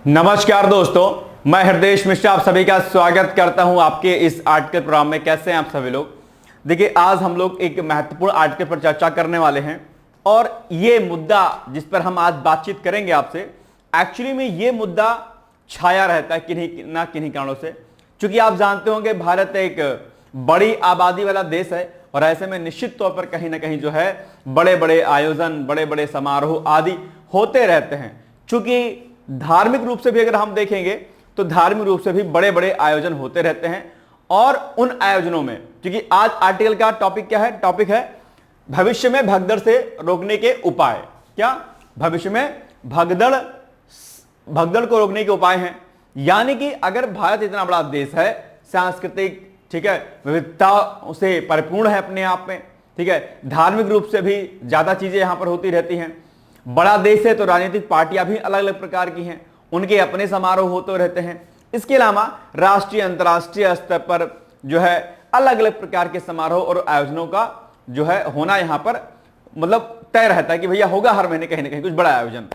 नमस्कार दोस्तों, मैं हृदय मिश्रा आप सभी का स्वागत करता हूं आपके इस आर्टिकल प्रोग्राम में। कैसे हैं आप सभी लोग। देखिए, आज हम लोग एक महत्वपूर्ण आर्टिकल पर चर्चा करने वाले हैं और ये मुद्दा जिस पर हम आज बातचीत करेंगे आपसे, एक्चुअली में ये मुद्दा छाया रहता है किन्हीं ना किन्हीं कारणों से। क्योंकि आप जानते होंगे भारत एक बड़ी आबादी वाला देश है और ऐसे में निश्चित तौर पर कहीं ना कहीं जो है बड़े बड़े आयोजन, बड़े बड़े समारोह आदि होते रहते हैं। चूंकि धार्मिक रूप से भी अगर हम देखेंगे तो धार्मिक रूप से भी बड़े बड़े आयोजन होते रहते हैं और उन आयोजनों में, क्योंकि आज आर्टिकल का टॉपिक क्या है, टॉपिक है भविष्य में भगदड़ से रोकने के उपाय। क्या भविष्य में भगदड़ को रोकने के उपाय हैं। यानी कि अगर भारत इतना बड़ा देश है, सांस्कृतिक, ठीक है, विविधता से परिपूर्ण है अपने आप में, ठीक है, धार्मिक रूप से भी ज्यादा चीजें यहां पर होती रहती हैं। बड़ा देश है तो राजनीतिक पार्टियां भी अलग अलग प्रकार की हैं, उनके अपने समारोह होते रहते हैं। इसके अलावा राष्ट्रीय अंतर्राष्ट्रीय स्तर पर जो है अलग अलग प्रकार के समारोह और आयोजनों का जो है होना यहां पर मतलब तय रहता है कि भैया होगा हर महीने कहीं ना कहीं कुछ बड़ा आयोजन।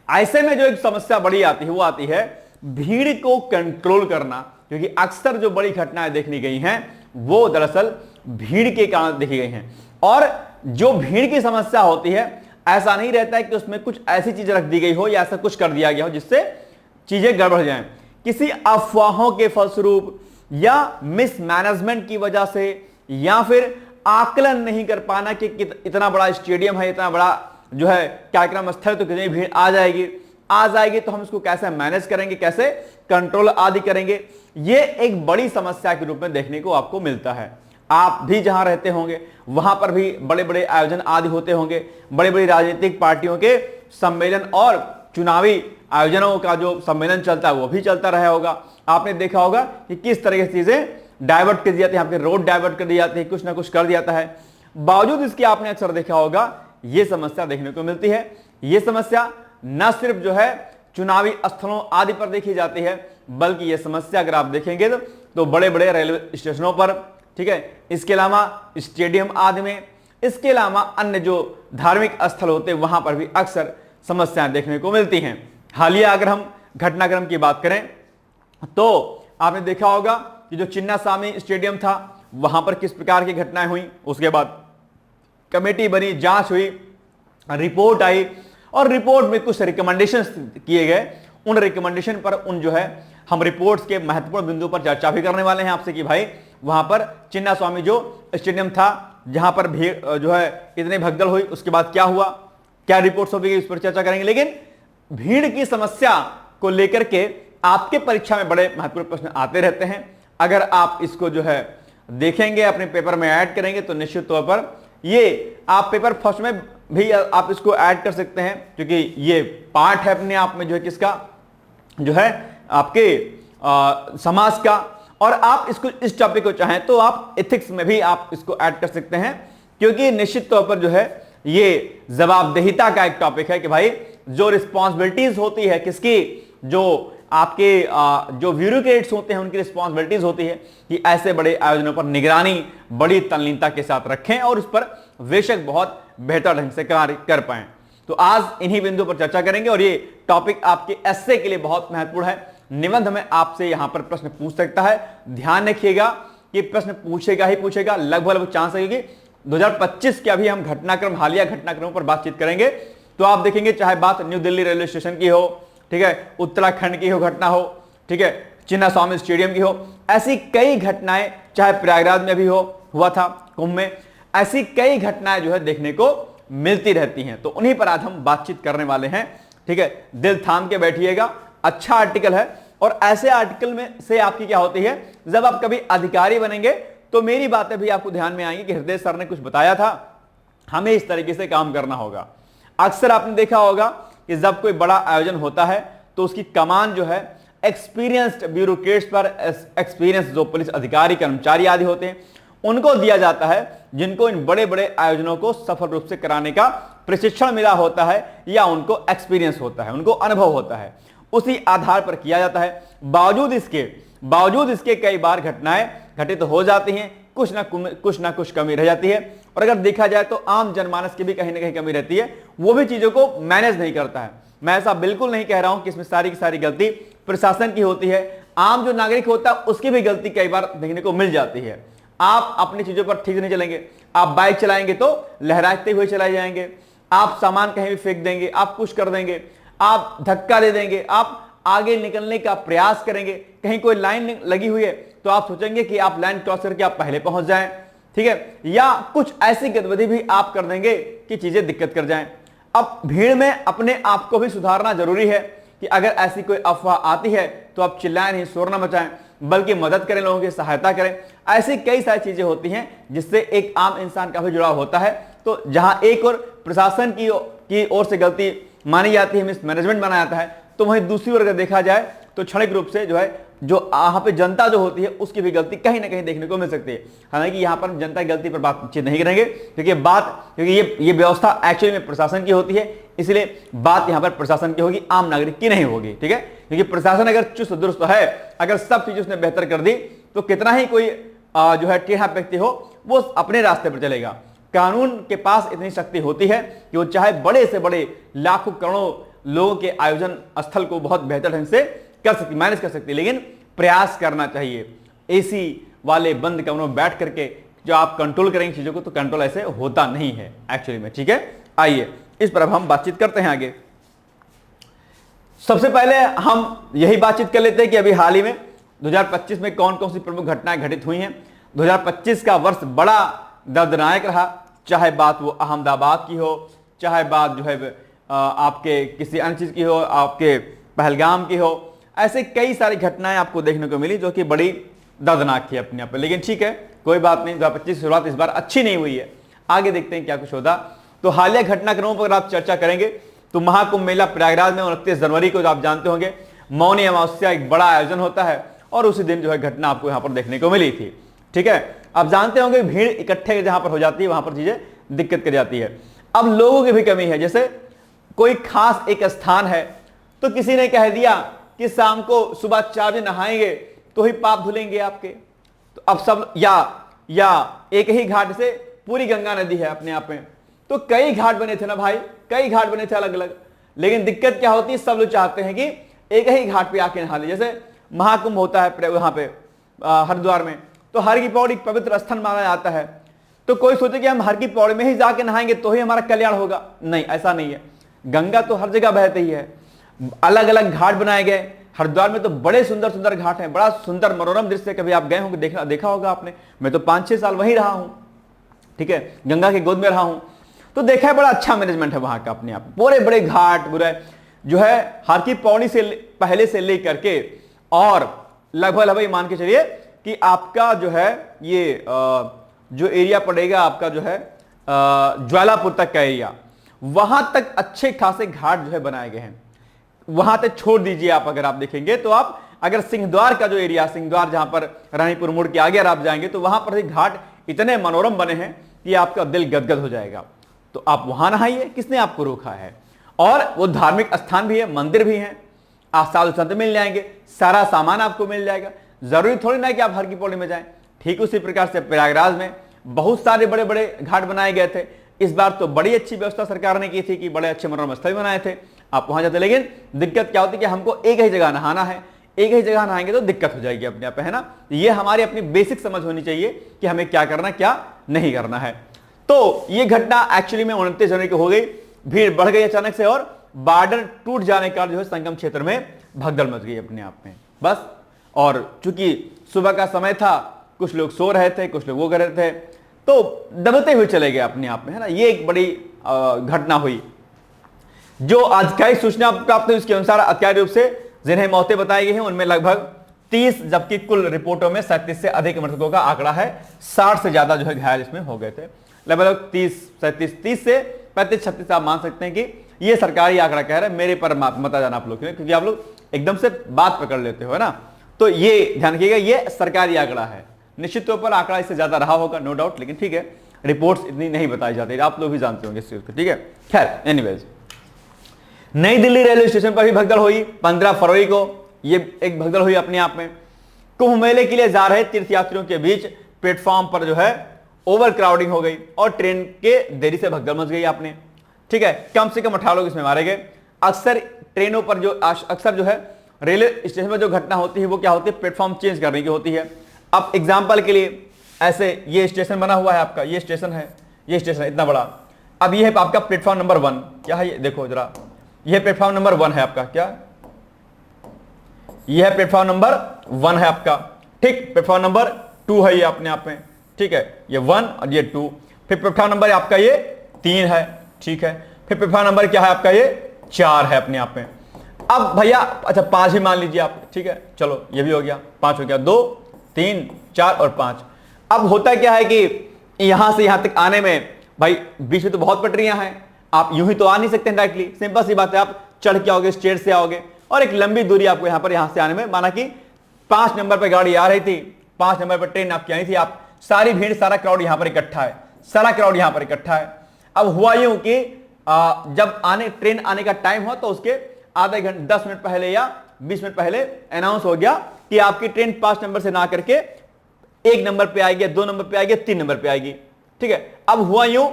ऐसे में जो एक समस्या बड़ी आती है वो आती है भीड़ को कंट्रोल करना। क्योंकि अक्सर जो बड़ी घटनाएं देखनी गई हैं वो दरअसल भीड़ के कारण देखी गई हैं। और जो भीड़ की समस्या होती है, ऐसा नहीं रहता है कि उसमें कुछ ऐसी चीज रख दी गई हो या ऐसा कुछ कर दिया गया हो जिससे चीजें गड़बड़ जाएं। किसी अफवाहों के फलस्वरूप या मिसमैनेजमेंट की वजह से या फिर आकलन नहीं कर पाना कि इतना बड़ा स्टेडियम है, इतना बड़ा जो है कार्यक्रम स्थल, तो कितनी भीड़ आ जाएगी तो हम इसको कैसे मैनेज करेंगे, कैसे कंट्रोल आदि करेंगे। ये एक बड़ी समस्या के रूप में देखने को आपको मिलता है। आप भी जहां रहते होंगे वहां पर भी बड़े बड़े आयोजन आदि होते होंगे, बड़ी बड़ी राजनीतिक पार्टियों के सम्मेलन और चुनावी आयोजनों का जो सम्मेलन चलता है वो भी चलता रहा होगा। आपने देखा होगा कि किस तरह की चीजें डाइवर्ट कर दी जाती है, यहाँ पे रोड डाइवर्ट कर दी जाती है, कुछ ना कुछ कर दिया जाता है। बावजूद इसके आपने अक्सर देखा होगा ये समस्या देखने को मिलती है। ये समस्या न सिर्फ जो है चुनावी स्थलों आदि पर देखी जाती है, बल्कि यह समस्या अगर आप देखेंगे तो बड़े बड़े रेलवे स्टेशनों पर, ठीक है, इसके अलावा स्टेडियम आदि में, इसके अलावा अन्य जो धार्मिक स्थल होते हैं वहां पर भी अक्सर समस्याएं देखने को मिलती हैं। हालिया अगर हम घटनाक्रम की बात करें तो आपने देखा होगा कि जो चिन्नास्वामी स्टेडियम था वहां पर किस प्रकार की घटनाएं हुई। उसके बाद कमेटी बनी, जांच हुई, रिपोर्ट आई और रिपोर्ट में कुछ रिकमेंडेशंस किए गए। उन रिकमेंडेशन पर उन जो है हम रिपोर्ट्स के महत्वपूर्ण बिंदु पर चर्चा भी करने वाले हैं आपसे कि भाई वहां पर चिन्नास्वामी जो स्टेडियम था जहां पर भीड़ जो है इतनी भगदड़ हुई, उसके बाद क्या हुआ, क्या रिपोर्ट्स होगी, इस पर चर्चा करेंगे। लेकिन भीड़ की समस्या को लेकर के आपके परीक्षा में बड़े महत्वपूर्ण प्रश्न आते रहते हैं। अगर आप इसको जो है देखेंगे, अपने पेपर में ऐड करेंगे तो निश्चित तौर पर ये आप पेपर फर्स्ट में भी आप इसको ऐड कर सकते हैं, क्योंकि ये पार्ट है अपने आप में जो है किसका, जो है आपके समाज का। और आप इसको इस टॉपिक को चाहें तो आप एथिक्स में भी आप इसको ऐड कर सकते हैं, क्योंकि निश्चित तौर पर जो है ये जवाबदेहिता का एक टॉपिक है कि भाई जो रिस्पॉन्सिबिलिटीज होती है किसकी, जो आपके जो ब्यूरोक्रेट्स होते हैं उनकी रिस्पॉन्सिबिलिटीज होती है कि ऐसे बड़े आयोजनों पर निगरानी बड़ी तल्लीनता के साथ रखें और उस पर बेशक बहुत बेहतर ढंग से कार्य कर पाएं। तो आज इन्हीं बिंदु पर चर्चा करेंगे और ये टॉपिक आपके एस्से के लिए बहुत महत्वपूर्ण है। निबंध में आपसे यहां पर प्रश्न पूछ सकता है। ध्यान रखिएगा कि प्रश्न पूछेगा ही पूछेगा, लगभग चांस है कि 2025 के अभी हम घटनाक्रम, हालिया घटनाक्रमों पर बातचीत करेंगे। तो आप देखेंगे चाहे बात न्यू दिल्ली रेलवे स्टेशन की हो, ठीक है, उत्तराखंड की हो घटना हो, ठीक है, चिन्नास्वामी स्टेडियम की हो, ऐसी कई घटनाएं, चाहे प्रयागराज में भी हुआ था कुंभ में, ऐसी कई घटनाएं जो है देखने को मिलती रहती हैं। तो उन्हीं पर आज हम बातचीत करने वाले हैं, ठीक है। दिल थाम के बैठिएगा, अच्छा आर्टिकल है। और ऐसे आर्टिकल में से आपकी क्या होती है, जब आप कभी अधिकारी बनेंगे तो मेरी बातें भी आपको ध्यान में आएंगी कि हृदय सर ने कुछ बताया था, हमें इस तरीके से काम करना होगा। अक्सर आपने देखा होगा कि जब कोई बड़ा आयोजन होता है तो उसकी कमान जो है एक्सपीरियंस्ड ब्यूरोक्रेट्स पर, एक्सपीरियंस जो पुलिस अधिकारी, कर्मचारी आदि होते हैं उनको दिया जाता है, जिनको इन बड़े बड़े आयोजनों को सफल रूप से कराने का प्रशिक्षण मिला होता है या उनको एक्सपीरियंस होता है, उनको अनुभव होता है, उसी आधार पर किया जाता है। बावजूद इसके कई बार घटनाएं घटित हो जाती हैं, कुछ ना कुछ कमी रह जाती है। और अगर देखा जाए तो आम जनमानस की भी कहीं ना कहीं कमी रहती है, वो भी चीजों को मैनेज नहीं करता है। मैं ऐसा बिल्कुल नहीं कह रहा हूं कि इसमें सारी की सारी गलती प्रशासन की होती है। आम जो नागरिक होता है उसकी भी गलती कई बार देखने को मिल जाती है। आप अपनी चीजों पर ठीक नहीं चलेंगे, आप बाइक चलाएंगे तो लहराते हुए चलाए जाएंगे, आप सामान कहीं भी फेंक देंगे, आप कुछ कर देंगे, आप धक्का दे देंगे, आप आगे निकलने का प्रयास करेंगे, कहीं कोई लाइन लगी हुई है तो आप सोचेंगे कि आप लाइन क्रॉस करके आप पहले पहुंच जाएं, ठीक है, या कुछ ऐसी गतिविधि भी आप कर देंगे कि चीजें दिक्कत कर जाएं। अब भीड़ में अपने आप को भी सुधारना जरूरी है कि अगर ऐसी कोई अफवाह आती है तो आप चिल्लाएं नहीं, शोर न मचाएं, बल्कि मदद करें, लोगों की सहायता करें। ऐसी कई सारी चीजें होती हैं जिससे एक आम इंसान का भी जुड़ाव होता है। तो जहां एक और प्रशासन की ओर से गलती मानी जाती है, मिसमैनेजमेंट माना जाता है, तो वहीं दूसरी ओर अगर देखा जाए तो क्षणिक रूप से जो है जो यहाँ पे जनता जो होती है उसकी भी गलती कहीं ना कहीं देखने को मिल सकती है। हालांकि यहाँ पर जनता की गलती पर बातचीत नहीं करेंगे क्योंकि ये व्यवस्था एक्चुअली में प्रशासन की होती है, इसलिए बात यहाँ पर प्रशासन की होगी, आम नागरिक की नहीं होगी, ठीक है। क्योंकि प्रशासन अगर चुस्त दुरुस्त है, अगर सब चीज उसने बेहतर कर दी तो कितना ही कोई जो है टेढ़ा व्यक्ति हो वो अपने रास्ते पर चलेगा। कानून के पास इतनी शक्ति होती है कि वो चाहे बड़े से बड़े लाखों करोड़ों लोगों के आयोजन स्थल को बहुत बेहतर ढंग से कर सकती, मैनेज कर सकती, लेकिन प्रयास करना चाहिए। एसी वाले बंद कमरों में बैठ करके जो आप कंट्रोल करेंगे चीजों को, तो कंट्रोल ऐसे होता नहीं है एक्चुअली में, ठीक है। आइए इस पर अब हम बातचीत करते हैं आगे। सबसे पहले हम यही बातचीत कर लेते हैं कि अभी हाल ही में 2025 में कौन कौन सी प्रमुख घटनाएं घटित हुई हैं। 2025 का वर्ष बड़ा दर्दनायक रहा, चाहे बात वो अहमदाबाद की हो, चाहे बात जो है आपके किसी अन्य चीज की हो, आपके पहलगाम की हो। ऐसे कई सारी घटनाएं आपको देखने को मिली जो कि बड़ी दर्दनाक थी अपने आप पे, लेकिन ठीक है, कोई बात नहीं। 2025 की शुरुआत इस बार अच्छी नहीं हुई है, आगे देखते हैं क्या कुछ होता। तो हालिया घटनाक्रमों पर आप चर्चा करेंगे तो महाकुंभ मेला प्रयागराज में 29 जनवरी को, जो आप जानते होंगे, मौनी अमावस्या एक बड़ा आयोजन होता है और उसी दिन जो है घटना आपको यहां पर देखने को मिली थी, ठीक है। आप जानते होंगे भीड़ इकट्ठे जहां पर हो जाती है वहां पर चीजें दिक्कत कर जाती है। अब लोगों की भी कमी है, जैसे कोई खास एक स्थान है तो किसी ने कह दिया कि शाम को सुबह 4 बजे नहाएंगे तो ही पाप धुलेंगे आपके, तो अब सब या एक ही घाट से पूरी गंगा नदी है अपने आप में, तो कई घाट बने थे ना भाई, कई घाट बने थे अलग अलग, लेकिन दिक्कत क्या होती है, सब लोग चाहते हैं कि एक ही घाट पे आके नहा ले। जैसे महाकुंभ होता है वहां पे हरिद्वार में, तो हर की पौड़ी पवित्र स्थल माना जाता है, तो कोई सोचे कि हम हर की पौड़ी में ही जाके नहाएंगे तो ही हमारा कल्याण होगा, नहीं, ऐसा नहीं है। गंगा तो हर जगह बहती ही है, अलग अलग घाट बनाए गए। हरिद्वार में तो बड़े सुंदर सुंदर घाट हैं, बड़ा सुंदर मनोरम दृश्य, कभी आप गए होंगे, देखा होगा आपने। मैं तो 5-6 साल वहीं रहा हूं, ठीक है, गंगा की गोद में रहा हूं, तो देखा है बड़ा अच्छा मैनेजमेंट है वहां का अपने आप। पूरे बड़े घाट पूरे जो है हर की पौड़ी से पहले से लेकर के और लगभग मान के चलिए कि आपका जो है ये जो एरिया पड़ेगा आपका जो है ज्वालापुर तक का एरिया, वहां तक अच्छे खासे घाट जो है बनाए गए हैं। वहां तक छोड़ दीजिए आप, अगर आप देखेंगे तो आप अगर सिंहद्वार का जो एरिया, सिंहद्वार जहां पर रानीपुर मोड़ के आगे आप जाएंगे तो वहां पर घाट इतने मनोरम बने हैं कि आपका दिल गदगद हो जाएगा। तो आप वहां नहाइए, किसने आपको रोका है। और वो धार्मिक स्थान भी है, मंदिर भी है, आप साधु संत मिल जाएंगे, सारा सामान आपको मिल जाएगा। जरूरी थोड़ी ना कि आप हर की पौड़ी में जाएं। ठीक उसी प्रकार से प्रयागराज में बहुत सारे बड़े बड़े घाट बनाए गए थे। इस बार तो बड़ी अच्छी व्यवस्था सरकार ने की थी कि बड़े अच्छे मनोरम स्थल बनाए थे, आप वहां जाते। लेकिन दिक्कत क्या होती है कि हमको एक ही जगह नहाना है, एक ही जगह नहाएंगे तो दिक्कत हो जाएगी अपने आप, है ना। ये हमारी अपनी बेसिक समझ होनी चाहिए कि हमें क्या करना क्या नहीं करना है। तो ये घटना एक्चुअली में 29 जनवरी को हो गई, भीड़ बढ़ गई अचानक से और बॉर्डर टूट जाने का जो है संगम क्षेत्र में भगदड़ मच गई अपने आप में बस। और चूंकि सुबह का समय था, कुछ लोग सो रहे थे, कुछ लोग वो कर रहे थे, तो दबते हुए चले गए अपने आप में, है ना। ये एक बड़ी घटना हुई। जो आधिकारिक सूचना प्राप्त हुई उसके अनुसार आधिकारिक रूप से जिन्हें मौतें बताई गई हैं उनमें लगभग 30, जबकि कुल रिपोर्टों में 37 से अधिक मृतकों का आंकड़ा है। 60 से ज्यादा जो है घायल इसमें हो गए थे। लगभग 30 से 35-36 आप मान सकते हैं कि ये सरकारी आंकड़ा कह रहा है। मेरे पर मत आ जाना आप लोग, क्योंकि आप लोग एकदम से बात पकड़ लेते हो, है ना। तो ये ध्यान रखिएगा, ये सरकारी आंकड़ा है। निश्चित तौर पर आंकड़ा इससे ज्यादा रहा होगा, नो डाउट, लेकिन ठीक है, रिपोर्ट्स इतनी नहीं बताई जाती, आप लोग भी जानते होंगे इस चीज को, ठीक है। खैर एनीवेज, नई दिल्ली रेलवे स्टेशन पर भी भगदड़ हुई 15 फरवरी को। ये एक भगदड़ हुई अपने आप में। कुंभ मेले के लिए जा रहे तीर्थयात्रियों के बीच प्लेटफॉर्म पर जो है ओवर क्राउडिंग हो गई और ट्रेन के देरी से भगदड़ मच गई आपने, ठीक है। कम से कम 18 लोग इसमें मारे गए। अक्सर ट्रेनों पर जो अक्सर जो है रेलवे स्टेशन पर जो घटना होती है वो क्या होती है, प्लेटफॉर्म चेंज करने की होती है। अब एग्जाम्पल के लिए ऐसे ये स्टेशन बना हुआ है आपका, ये स्टेशन है, ये स्टेशन है इतना बड़ा। अब ये है आपका प्लेटफॉर्म नंबर 1, क्या है ये देखो जरा, ये प्लेटफॉर्म नंबर 1 है आपका, क्या ये है प्लेटफॉर्म नंबर 1 है आपका, ठीक। प्लेटफॉर्म नंबर 2 है ये अपने आप में, ठीक है, ये 1 और ये 2। फिर प्लेटफॉर्म नंबर आपका ये 3 है, ठीक है। फिर प्लेटफॉर्म नंबर क्या है आपका, ये 4 है अपने आप में। अब भैया अच्छा 5 ही मान लीजिए आप, ठीक है, चलो ये भी हो गया, 5 हो गया, 2 3 4 और 5। अब होता क्या है कि यहां से यहां तक आने में भाई बीच में तो बहुत पटरियां हैं, आप यूं ही तो आ नहीं सकते डायरेक्टली, सिंपल सी बात है, आप चढ़ के आओगे, स्टेट से आओगे, और एक लंबी दूरी आपको यहां से आने में, माना कि 5 नंबर पर गाड़ी आ रही थी, 5 नंबर पर ट्रेन आपकी आई थी, आप सारी भीड़ सारा क्राउड यहां पर इकट्ठा है, सारा क्राउड यहां पर इकट्ठा है। अब हुआ यूं कि जब ट्रेन आने का टाइम हुआ तो उसके आधे घंटे 10 मिनट पहले या 20 मिनट पहले अनाउंस हो गया कि आपकी ट्रेन 5 नंबर से ना करके 1 नंबर पे आएगी, 2 नंबर पे आएगी, 3 नंबर पे आएगी, ठीक है। अब हुआ यूं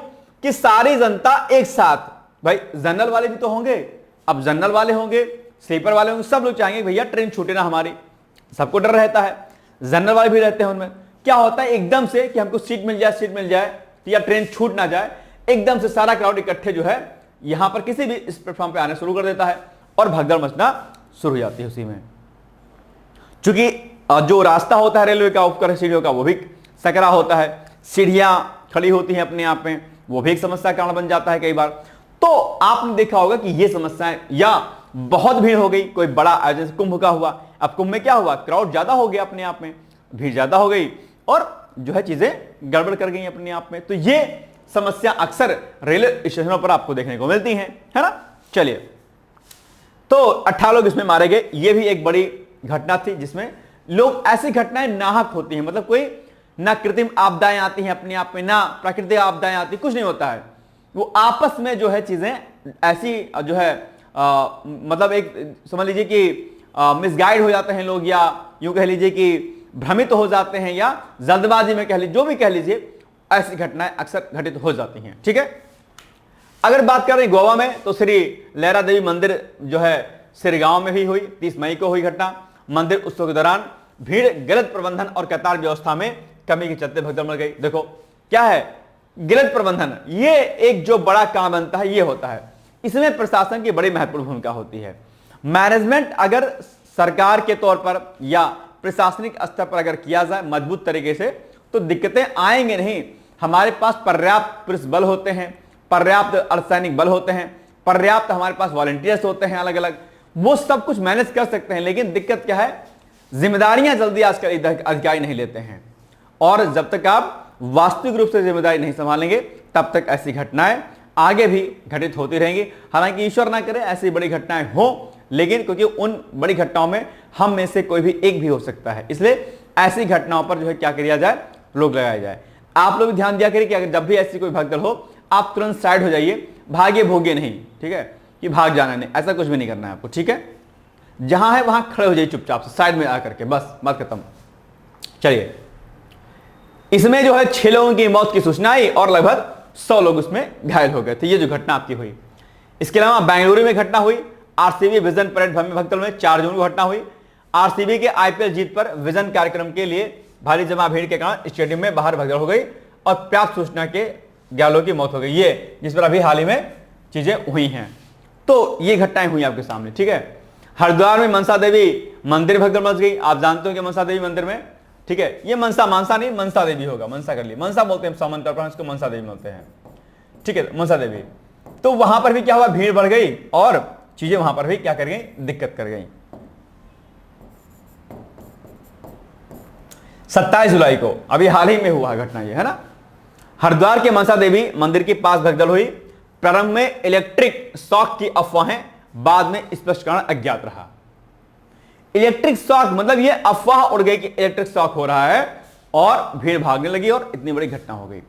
कि सारी जनता एक साथ, भाई जनरल वाले भी तो होंगे, अब जनरल वाले होंगे, स्लीपर वाले होंगे, सब लोग चाहेंगे भैया ट्रेन छूटे ना हमारी, सबको डर रहता है, जनरल वाले भी रहते हैं उनमें। क्या होता है एकदम से कि हमको सीट मिल जाए या ट्रेन छूट ना जाए, एकदम से सारा क्राउड इकट्ठे जो है यहां पर किसी भी इस प्लेटफॉर्म पे आने शुरू कर देता है और भगदड़ मचना शुरू हो जाती है उसी में। चूंकि जो रास्ता होता है रेलवे का उपकर सीढ़ियों का वो भी सकरा होता है, सीढ़ियां खड़ी होती हैं अपने आप में, वो भी एक समस्या का कारण बन जाता है कई बार। तो आपने देखा होगा कि ये समस्याएं, या बहुत भीड़ हो गई, कोई बड़ा आयोजन कुंभ का हुआ, अब कुंभ में क्या हुआ, क्राउड ज्यादा हो गया अपने आप में, भीड़ ज्यादा हो गई और जो है चीजें गड़बड़ कर गई अपने आप में। तो ये समस्या अक्सर रेलवे स्टेशनों पर आपको देखने को मिलती है ना। चलिए, तो 18 लोग इसमें मारे गए, ये भी एक बड़ी घटना थी जिसमें लोग, ऐसी घटनाएं नाहक होती हैं, मतलब कोई ना कृत्रिम आपदाएं आती हैं अपने आप में, ना प्राकृतिक आपदाएं आती, कुछ नहीं होता है, वो आपस में जो है चीजें ऐसी जो है मतलब एक समझ लीजिए कि मिसगाइड हो जाते हैं लोग, या यूं कह लीजिए कि भ्रमित हो जाते हैं, या जल्दबाजी में कह लीजिए, जो भी कह लीजिए, ऐसी घटनाएं अक्सर घटित हो जाती हैं, ठीक है। अगर बात करें गोवा में, तो श्री लहरा देवी मंदिर जो है सिरगांव में भी हुई, 30 मई को हुई घटना। मंदिर उत्सव के दौरान भीड़, गलत प्रबंधन और कतार व्यवस्था में कमी के चलते भगदड़ मच गई। देखो क्या है, गलत प्रबंधन, ये एक जो बड़ा काम बनता है ये होता है, इसमें प्रशासन की बड़ी महत्वपूर्ण भूमिका होती है। मैनेजमेंट अगर सरकार के तौर पर या प्रशासनिक स्तर पर अगर किया जाए मजबूत तरीके से, तो दिक्कतें आएंगे नहीं। हमारे पास पर्याप्त पुलिस बल होते हैं, पर्याप्त अर्धसैनिक बल होते हैं, पर्याप्त हमारे पास वॉलंटियर्स होते हैं अलग अलग, वो सब कुछ मैनेज कर सकते हैं। लेकिन दिक्कत क्या है, जिम्मेदारियां जल्दी आजकल अधिकारी नहीं लेते हैं, और जब तक आप वास्तविक रूप से जिम्मेदारी नहीं संभालेंगे तब तक ऐसी घटनाएं आगे भी घटित होती रहेंगी। हालांकि ईश्वर ना करे ऐसी बड़ी घटनाएं हो, लेकिन क्योंकि उन बड़ी घटनाओं में हम में से कोई भी एक भी हो सकता है, इसलिए ऐसी घटनाओं पर जो है क्या किया जाए, रोक लगाया जाए। आप लोग ध्यान दिया करिए कि अगर जब भी ऐसी कोई भगदड़ हो, आप तुरंत साइड हो जाइए, भागे भोगे नहीं, ठीक है, कि भाग जाना नहीं, ऐसा कुछ भी नहीं करना है आपको, ठीक है। जहां है वहां खड़े हो जाइए चुपचाप से, साइड में आकर के, बस बात खत्म। चलिए, इसमें जो है 6 लोगों की मौत की सूचना आई और लगभग 100 लोग उसमें घायल हो गए थे, ये जो घटना आपकी हुई। इसके अलावा बेंगलुरु में घटना हुई, आरसीबी विजन परेड भगदड़ में 4 जून को घटना हुई। आरसीबी के आईपीएल जीत पर विजन कार्यक्रम के लिए भारी जमा भीड़ के कारण स्टेडियम में बाहर भगदड़ हो गई और प्राप्त सूचना के 11 लोगों की मौत हो गई, ये जिस पर अभी हाल ही में चीजें हुई हैं। तो ये घटनाएं हुई आपके सामने, ठीक है। हरिद्वार में मनसा देवी मंदिर भगदड़ मच गई, आप जानते हो कि मनसा देवी मंदिर में, ठीक है, ये मानसा नहीं, मनसा देवी होगा, मनसा कर लिए, मनसा बोलते हैं समांतर, इसको मनसा देवी बोलते हैं, ठीक है, मनसा देवी। तो वहां पर भी क्या हुआ, भीड़ बढ़ गई और चीजें वहां पर भी क्या कर गई, दिक्कत कर गई। 27 जुलाई को अभी हाल ही में हुआ घटना ये, है ना। हरिद्वार के मनसा देवी मंदिर के पास भगदड़ हुई, प्रारंभ में इलेक्ट्रिक शॉक की अफवाहें, बाद में स्पष्टीकरण अज्ञात रहा। इलेक्ट्रिक शॉक मतलब ये अफवाह उड़ गई कि इलेक्ट्रिक शॉक हो रहा है और भीड़ भागने लगी और इतनी बड़ी घटना हो गई।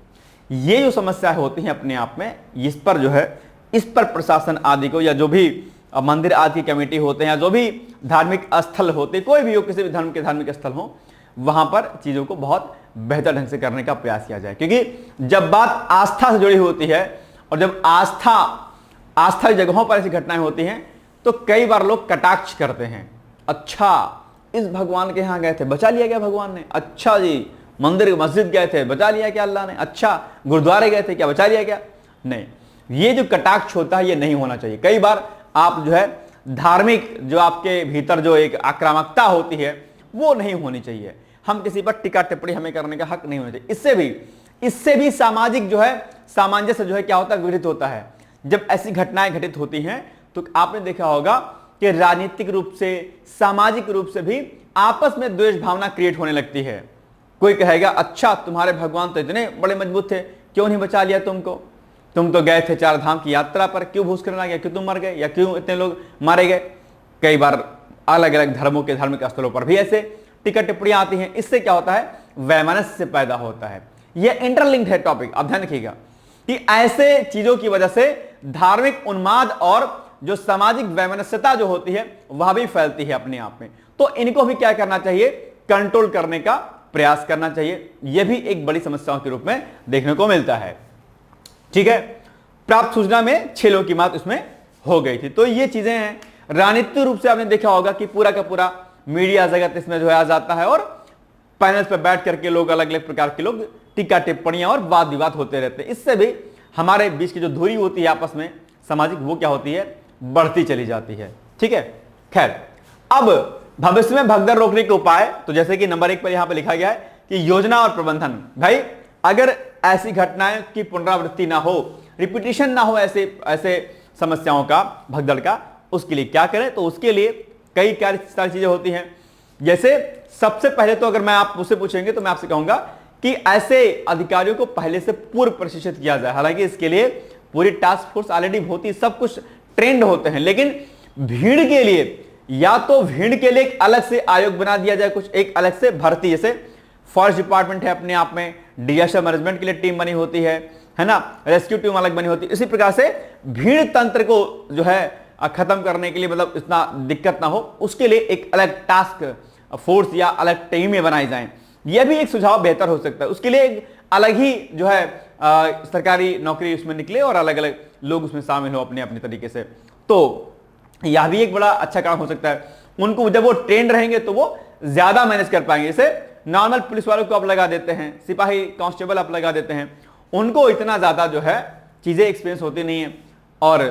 ये जो समस्याएं होती हैं अपने आप में, इस पर जो है, इस पर प्रशासन आदि को, या जो भी मंदिर आदि की कमेटी होते हैं, या जो भी धार्मिक स्थल होते, कोई भी हो, किसी भी धर्म के धार्मिक स्थल हो, वहां पर चीजों को बहुत बेहतर ढंग से करने का प्रयास किया जाए। क्योंकि जब बात आस्था से जुड़ी होती है और जब आस्था अस्थायी जगहों पर ऐसी घटनाएं होती हैं तो कई बार लोग कटाक्ष करते हैं, अच्छा इस भगवान के यहां गए थे बचा लिया क्या भगवान ने, अच्छा जी मंदिर मस्जिद गए थे बचा लिया क्या अल्लाह ने, अच्छा गुरुद्वारे गए थे क्या बचा लिया क्या। नहीं, ये जो कटाक्ष होता है ये नहीं होना चाहिए। कई बार आप जो है धार्मिक जो आपके भीतर जो एक आक्रामकता होती है वो नहीं होनी चाहिए। हम किसी पर टीका टिप्पणी हमें करने का हक नहीं होना चाहिए। इससे भी सामाजिक जो है सामंजस्य जो है क्या होता है, विघटित होता है। जब ऐसी घटनाएं घटित होती हैं तो आपने देखा होगा कि राजनीतिक रूप से सामाजिक रूप से भी आपस में द्वेष भावना क्रिएट होने लगती है। कोई कहेगा अच्छा तुम्हारे भगवान तो इतने बड़े मजबूत थे, क्यों नहीं बचा लिया तुमको, तुम तो गए थे 4 धाम की यात्रा पर, क्यों भूस्खलन आ गया, क्यों तुम मर गए, या क्यों इतने लोग मारे गए। कई बार अलग अलग धर्मों के धार्मिक स्थलों पर भी ऐसे टिका टिप्पणियां आती हैं। इससे क्या होता है, वैमनस्य पैदा होता है। यह इंटरलिंक्ड है टॉपिक, आप ध्यान रखिएगा कि ऐसे चीजों की वजह से धार्मिक उन्माद और जो सामाजिक वैमनस्यता जो होती है वह भी फैलती है अपने आप में। तो इनको भी क्या करना चाहिए, कंट्रोल करने का प्रयास करना चाहिए। यह भी एक बड़ी समस्याओं के रूप में देखने को मिलता है। ठीक है, प्राप्त सूचना में 6 लोगों की मौत इसमें हो गई थी। तो ये चीजें हैं। राजनीतिक रूप से आपने देखा होगा कि पूरा का पूरा मीडिया जगत इसमें जो है आ जाता है और पैनल पर बैठ करके लोग अलग अलग प्रकार के लोग टीका टिप्पणियां और वाद विवाद होते रहते हैं। इससे भी हमारे बीच की जो दूरी होती है आपस में सामाजिक, वो क्या होती है, बढ़ती चली जाती है। ठीक है, खैर अब भविष्य में भगदड़ रोकने के उपाय, तो जैसे कि नंबर 1 पर यहां पर लिखा गया है कि योजना और प्रबंधन। भाई अगर ऐसी घटनाएं की पुनरावृत्ति ना हो, रिपीटिशन ना हो ऐसे समस्याओं का, भगदड़ का, उसके लिए क्या करें, तो उसके लिए कई सारी चीजें होती हैं। जैसे सबसे पहले तो अगर मैं आप मुझसे पूछेंगे तो मैं आपसे कहूंगा कि ऐसे अधिकारियों को पहले से पूर्व प्रशिक्षित किया जाए। हालांकि इसके लिए पूरी टास्क फोर्स ऑलरेडी होती, सब कुछ ट्रेंड होते हैं, लेकिन भीड़ के लिए या तो भीड़ के लिए एक अलग से आयोग बना दिया जाए, कुछ एक अलग से भर्ती, जैसे फॉरेस्ट डिपार्टमेंट है अपने आप में, डिजास्टर मैनेजमेंट के लिए टीम बनी होती है ना, रेस्क्यू टीम अलग बनी होती है। इसी प्रकार से भीड़ तंत्र को जो है खत्म करने के लिए, मतलब इतना दिक्कत ना हो, उसके लिए एक अलग टास्क फोर्स या अलग टीमें बनाई जाएं। यह भी एक सुझाव बेहतर हो सकता है। उसके लिए एक अलग ही जो है सरकारी नौकरी उसमें निकले और अलग अलग लोग उसमें शामिल हो अपने अपने तरीके से, तो यह भी एक बड़ा अच्छा काम हो सकता है। उनको जब वो ट्रेंड रहेंगे तो वो ज्यादा मैनेज कर पाएंगे। जैसे नॉर्मल पुलिस वालों को आप लगा देते हैं, सिपाही कांस्टेबल आप लगा देते हैं, उनको इतना ज्यादा जो है चीजें एक्सपीरियंस होती नहीं है और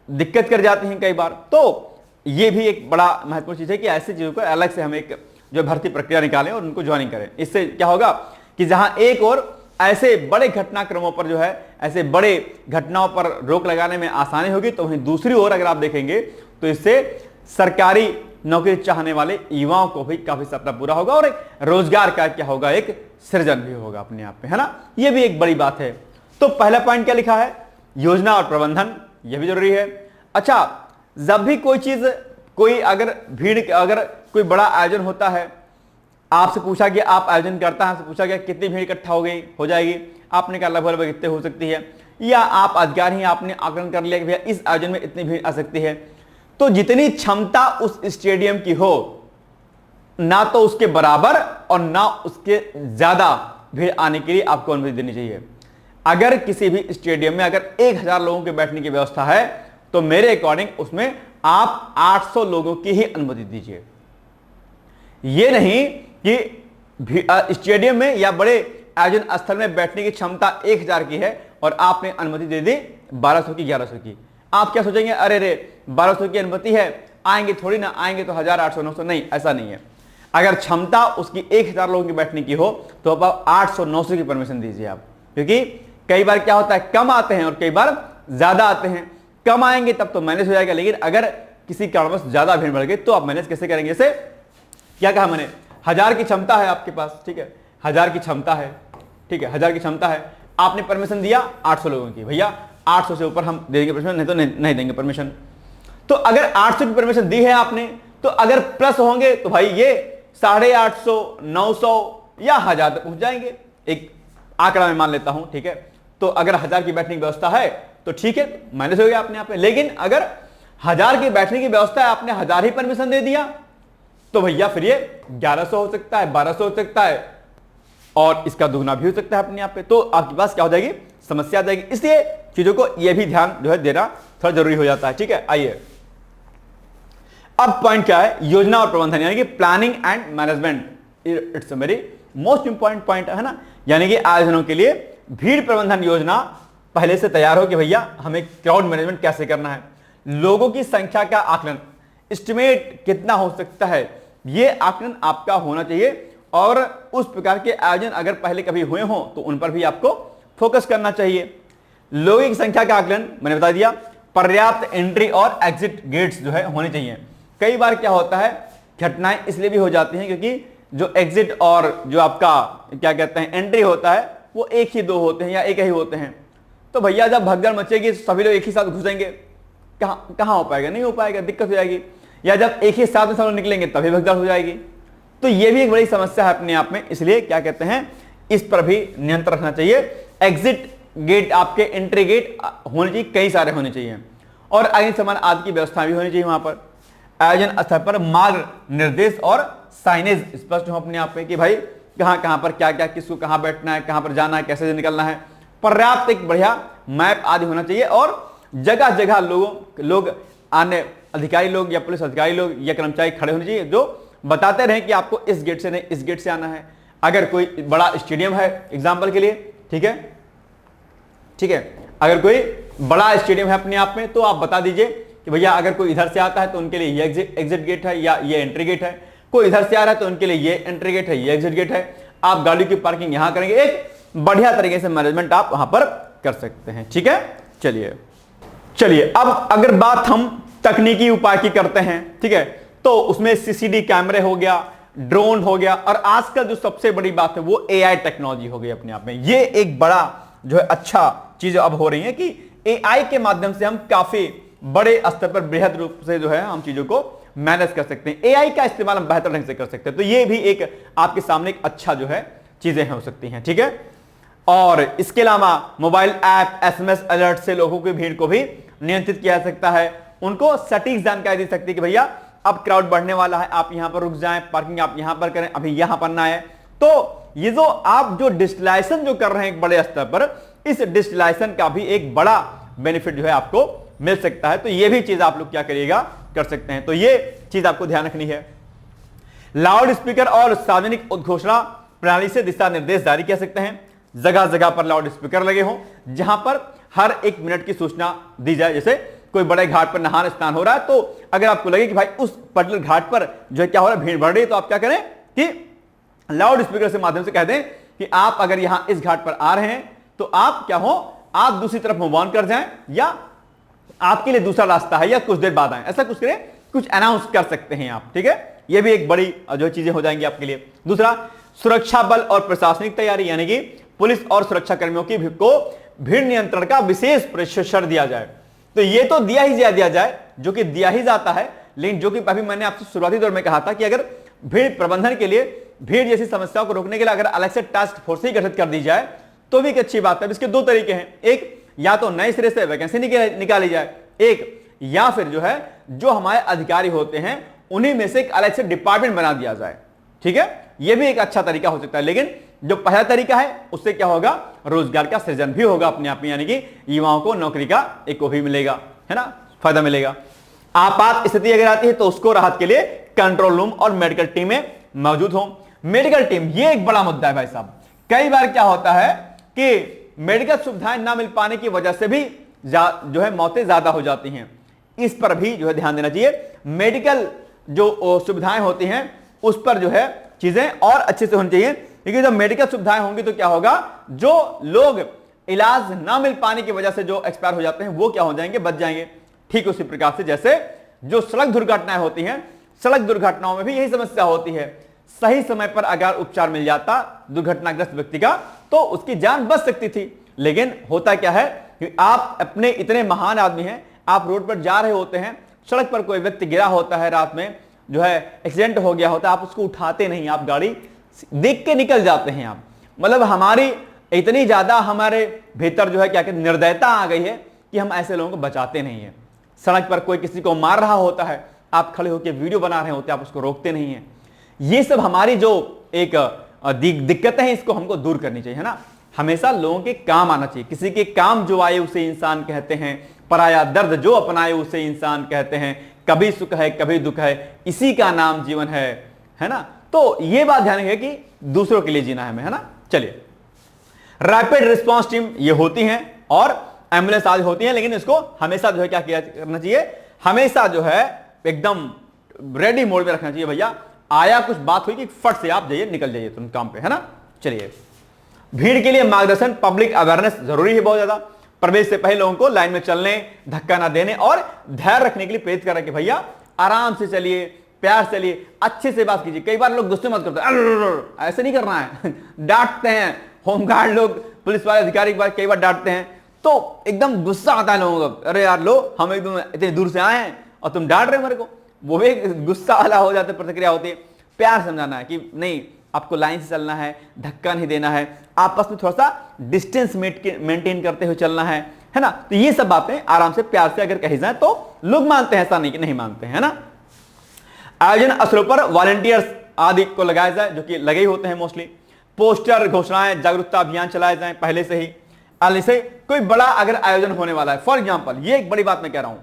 दिक्कत कर जाती हैं कई बार। तो ये भी एक बड़ा महत्वपूर्ण चीज है कि ऐसी चीजों को अलग से हम एक जो भर्ती प्रक्रिया निकालें और उनको ज्वाइनिंग करें। इससे क्या होगा कि जहां एक और ऐसे बड़े घटनाक्रमों पर जो है, ऐसे बड़े घटनाओं पर रोक लगाने में आसानी होगी, तो वहीं दूसरी ओर अगर आप देखेंगे तो इससे सरकारी नौकरी चाहने वाले युवाओं को भी काफी सपना पूरा होगा और एक रोजगार का क्या होगा, एक सृजन भी होगा अपने आप में, है ना। यह भी एक बड़ी बात है। तो पहला पॉइंट क्या लिखा है, योजना और प्रबंधन, यह भी जरूरी है। अच्छा, जब भी कोई चीज, कोई अगर भीड़, अगर कोई बड़ा आयोजन होता है, आपसे पूछा गया, आप आयोजन करता है, आपसे पूछा गया कितनी भीड़ इकट्ठा हो जाएगी, आपने कहा लगभग इतने हो सकती है, या आप अधिकारी हैं, आपने आकलन कर लिया कि भैया इस आयोजन में इतनी भीड़ आ सकती है। तो जितनी क्षमता उस स्टेडियम की हो, ना तो उसके बराबर और ना उसके ज्यादा भीड़ आने के लिए आपको अनुमति देनी चाहिए। अगर किसी भी स्टेडियम में अगर 1000 लोगों के बैठने की व्यवस्था है तो मेरे अकॉर्डिंग उसमें आप 800 लोगों की ही अनुमति दीजिए। यह नहीं कि स्टेडियम में या बड़े आयोजन स्थल में बैठने की क्षमता 1000 की है और आपने अनुमति दे दी 1200 की, 1100 की। आप क्या सोचेंगे, अरे रे 1200 की अनुमति है, आएंगे थोड़ी ना, आएंगे तो 1000, 800, 900। नहीं, ऐसा नहीं है। अगर क्षमता उसकी 1000 लोगों की बैठने की हो तो आप 800, 900 की परमिशन दीजिए आप, क्योंकि कई बार क्या होता है, कम आते हैं और कई बार ज्यादा आते हैं। कम आएंगे तब तो मैनेज हो जाएगा, लेकिन अगर किसी कारणवश ज्यादा भीड़ बढ़ गई तो आप मैनेज कैसे करेंगे। जैसे क्या कहा मैंने, 1000 की क्षमता है आपके पास, ठीक है, 1000 की क्षमता है, ठीक है, 1000 की क्षमता है, आपने परमिशन दिया 800 लोगों की, भैया 800 से ऊपर हम दे देंगे परमिशन, नहीं तो नहीं देंगे परमिशन। तो अगर 800 की परमिशन दी है आपने, तो अगर प्लस होंगे तो भाई ये 850, 900 या 1000 तक पहुंच जाएंगे, एक आंकड़ा मैं मान लेता हूं, ठीक है। तो अगर 1000 की बैठने की व्यवस्था है तो ठीक है, मैनेज हो गया अपने आप में। लेकिन अगर 1000 की बैठने की व्यवस्था है, आपने 1000 ही परमिशन दे दिया, तो भैया फिर ये 1100 हो सकता है, 1200 हो सकता है और इसका दुगना भी हो सकता है अपने आप पे। तो आपके पास क्या हो जाएगी, समस्या आ जाएगी। इसलिए चीजों को यह भी ध्यान जो है देना थोड़ा जरूरी हो जाता है। ठीक है, आइए अब पॉइंट क्या है, योजना और प्रबंधन, यानी कि planning and management. It's a very most important point है ना। यानी कि आयोजनों के लिए भीड़ प्रबंधन योजना पहले से तैयार हो कि भैया हमें क्राउड मैनेजमेंट कैसे करना है, लोगों की संख्या का आकलन, एस्टिमेट कितना हो सकता है, यह आकलन आपका होना चाहिए। और उस प्रकार के आयोजन अगर पहले कभी हुए हों तो उन पर भी आपको फोकस करना चाहिए। लोगों की संख्या का आकलन मैंने बता दिया, पर्याप्त एंट्री और एग्जिट गेट्स जो है होने चाहिए। कई बार क्या होता है, घटनाएं इसलिए भी हो जाती हैं क्योंकि जो एग्जिट और जो आपका क्या कहते हैं एंट्री होता है वो एक ही दो होते हैं या एक ही होते हैं। तो भैया जब भगदड़ मचेगी सभी लोग एक ही साथ घुसेंगे, कहां हो पाएगा, नहीं हो पाएगा, दिक्कत हो जाएगी। या जब एक ही साथ में सब लोग निकलेंगे तभी भगदड़ हो जाएगी। तो ये भी एक बड़ी समस्या है अपने आप में, इसलिए क्या कहते हैं इस पर भी नियंत्रण रखना चाहिए। एग्जिट गेट आपके एंट्री गेट होने चाहिए, कई सारे होने चाहिए, और अग्निशमन आदि की व्यवस्था भी होनी चाहिए वहां पर। आयोजन स्थल पर मार्ग निर्देश और साइनेज स्पष्ट हो अपने आप में कि भाई कहां कहां पर क्या क्या, किसको कहां बैठना है, कहां पर जाना है, कैसे निकलना है। पर्याप्त एक बढ़िया मैप आदि होना चाहिए, और जगह जगह लोग आने, अधिकारी लोग या पुलिस अधिकारी लोग या कर्मचारी खड़े होने चाहिए जो बताते रहे कि आपको इस गेट से नहीं इस गेट से आना है। अगर कोई बड़ा स्टेडियम है एग्जाम्पल के लिए, ठीक है, ठीक है, अगर कोई बड़ा स्टेडियम है अपने आप में तो आप बता दीजिए कि भैया अगर कोई इधर से आता है तो उनके लिए ये एग्जिट गेट है या ये एंट्री गेट है, कोई इधर से आ रहा है तो उनके लिए ये एंट्री गेट है, ये एग्जिट गेट है। आप गाड़ी की पार्किंग यहां करेंगे, एक बढ़िया तरीके से मैनेजमेंट आप वहां पर कर सकते हैं। ठीक है, चलिए अब अगर बात हम तकनीकी उपाय की करते हैं, ठीक है, तो उसमें सीसीडी कैमरे हो गया, ड्रोन हो गया, और आजकल जो सबसे बड़ी बात है वो एआई टेक्नोलॉजी हो गई अपने आप में। ये एक बड़ा जो है अच्छा चीज अब हो रही है कि एआई के माध्यम से हम काफी बड़े स्तर पर बृहद रूप से जो है हम चीजों को मैनेज कर सकते हैं। एआई का इस्तेमाल हम बेहतर ढंग से कर सकते हैं। तो ये भी एक आपके सामने एक अच्छा जो है चीजें हो सकती हैं। ठीक है, और इसके अलावा मोबाइल ऐप, एसएमएस अलर्ट से लोगों की भीड़ को भी नियंत्रित किया जा सकता है, उनको सटीक जानकारी दे सकती है कि भैया अब क्राउड बढ़ने वाला है, आप यहां पर रुक जाएं, पार्किंग आप यहां पर करें, अभी यहां पर ना है। तो ये जो आप जो डिजिटलाइजेशन जो कर रहे हैं एक बड़े स्तर पर, इस डिजिटलाइजेशन का भी एक बड़ा बेनिफिट जो है आपको मिल सकता है। तो ये भी चीज आप लोग क्या करिएगा, कर सकते हैं। तो ये चीज आपको ध्यान रखनी है। लाउड स्पीकर और सार्वजनिक उद्घोषणा प्रणाली से दिशा निर्देश जारी कर सकते हैं। जगह जगह पर लाउड स्पीकर लगे हों जहां पर हर 1 मिनट की सूचना दी जाए। जैसे कोई बड़े घाट पर नहान स्नान हो रहा है, तो अगर आपको लगे कि भाई उस पर्टिकुलर घाट पर जो है क्या हो रहा है, भीड़ बढ़ रही है, तो आप क्या करें कि लाउड स्पीकर से माध्यम से कह दें कि आप अगर यहां इस घाट पर आ रहे हैं तो आप क्या हो, आप दूसरी तरफ मूव ऑन कर जाएं, या आपके लिए दूसरा रास्ता है, या कुछ देर बाद आए, ऐसा कुछ करें, कुछ अनाउंस कर सकते हैं आप। ठीक है, यह भी एक बड़ी जो चीजें हो जाएंगी आपके लिए। दूसरा, सुरक्षा बल और प्रशासनिक तैयारी, यानी कि पुलिस और सुरक्षा कर्मियों की को भीड़ नियंत्रण का विशेष प्रशिक्षण दिया जाए। तो ये तो दिया जाए जो कि दिया ही जाता है, लेकिन जो कि अभी मैंने आपसे शुरुआती दौर में कहा था कि अगर भीड़ प्रबंधन के लिए, भीड़ जैसी समस्याओं को रोकने के लिए अगर अलग से टास्क फोर्स ही गठित कर दी जाए तो भी एक अच्छी बात है। इसके 2 तरीके हैं, एक या तो नए सिरे से वैकेंसी निकाली जाए, एक या फिर जो है जो हमारे अधिकारी होते हैं उन्हीं में से एक अलग से डिपार्टमेंट बना दिया जाए। ठीक है, यह भी एक अच्छा तरीका हो सकता है। लेकिन जो पहला तरीका है उससे क्या होगा, रोजगार का सृजन भी होगा अपने आप में, यानी कि युवाओं को नौकरी का एक वो भी मिलेगा, है ना, फायदा मिलेगा। आपात स्थिति अगर आती है तो उसको राहत के लिए कंट्रोल रूम और मेडिकल टीमें मौजूद हो। मेडिकल टीम ये एक बड़ा मुद्दा है भाई साहब। कई बार क्या होता है कि मेडिकल सुविधाएं ना मिल पाने की वजह से भी जो है मौतें ज्यादा हो जाती हैं। इस पर भी जो है ध्यान देना चाहिए। मेडिकल जो सुविधाएं होती हैं उस पर जो है चीजें और अच्छे से होनी चाहिए, क्योंकि जब मेडिकल सुविधाएं होंगी तो क्या होगा, जो लोग इलाज ना मिल पाने की वजह से जो एक्सपायर हो जाते हैं वो क्या हो जाएंगे, बच जाएंगे। ठीक उसी प्रकार से जैसे जो सड़क दुर्घटनाएं होती हैं, सड़क दुर्घटनाओं में भी यही समस्या होती है। सही समय पर अगर उपचार मिल जाता दुर्घटनाग्रस्त व्यक्ति का तो उसकी जान बच सकती थी। लेकिन होता क्या है कि आप अपने इतने महान आदमी हैं, आप रोड पर जा रहे होते हैं, सड़क पर कोई व्यक्ति गिरा होता है, रात में जो है एक्सीडेंट हो गया होता है, आप उसको उठाते नहीं, आप गाड़ी देख के निकल जाते हैं आप। मतलब हमारी इतनी ज्यादा हमारे भीतर जो है क्या कहते निर्दयता आ गई है कि हम ऐसे लोगों को बचाते नहीं है। सड़क पर कोई किसी को मार रहा होता है, आप खड़े होकर वीडियो बना रहे होते हैं, आप उसको रोकते नहीं है। ये सब हमारी जो एक दिक्कतें हैं इसको हमको दूर करनी चाहिए, है ना। हमेशा लोगों के काम आना चाहिए, किसी के काम जो आए उसे इंसान कहते हैं, पराया दर्द जो अपनाए उसे इंसान कहते हैं, कभी सुख है कभी दुख है, इसी का नाम जीवन है ना। तो ये बात ध्यान रखिए कि दूसरों के लिए जीना है हमें, है ना। चलिए, रैपिड रिस्पांस टीम ये होती हैं और एम्बुलेंस आदि होती हैं, लेकिन इसको हमेशा जो है क्या किया करना चाहिए, हमेशा जो है एकदम रेडी मोड में रखना चाहिए। भैया आया कुछ बात हुई कि फट से आप जाइए, निकल जाइए तुम काम पे, है ना। चलिए, भीड़ के लिए मार्गदर्शन, पब्लिक अवेयरनेस जरूरी है बहुत ज्यादा। प्रवेश से पहले लोगों को लाइन में चलने, धक्का ना देने और धैर्य रखने के लिए प्रेरित करें कि भैया आराम से चलिए, प्यार से चलिए, अच्छे से बात कीजिए। कई बार लोग गुस्से मत करते हैं, ऐसे नहीं करना है डांटते हैं होमगार्ड लोग, पुलिस वाले अधिकारी कई बार डांटते हैं तो एकदम गुस्सा आता है लोगों को, अरे यार लो हम एकदम इतने दूर से आए हैं और तुम डांट रहे हो मेरे को। वो भी गुस्सा वाला हो जाता है, प्रतिक्रिया होती है। प्यार समझाना है कि नहीं, आपको लाइन से चलना है, धक्का नहीं देना है, आपस में थोड़ा सा डिस्टेंस मेंटेन करते हुए चलना है ना। तो ये सब बातें आराम से प्यार से अगर कही जाए तो लोग मानते हैं, ऐसा नहीं कि नहीं मानते हैं, है ना। आयोजन स्थलों पर वॉलंटियर्स आदि को लगाया जाए, जो कि लगे ही होते हैं मोस्टली। पोस्टर, घोषणाएं, जागरूकता अभियान चलाए जाए पहले से ही। जैसे कोई बड़ा अगर आयोजन होने वाला है, फॉर एग्जाम्पल ये एक बड़ी बात मैं कह रहा हूं,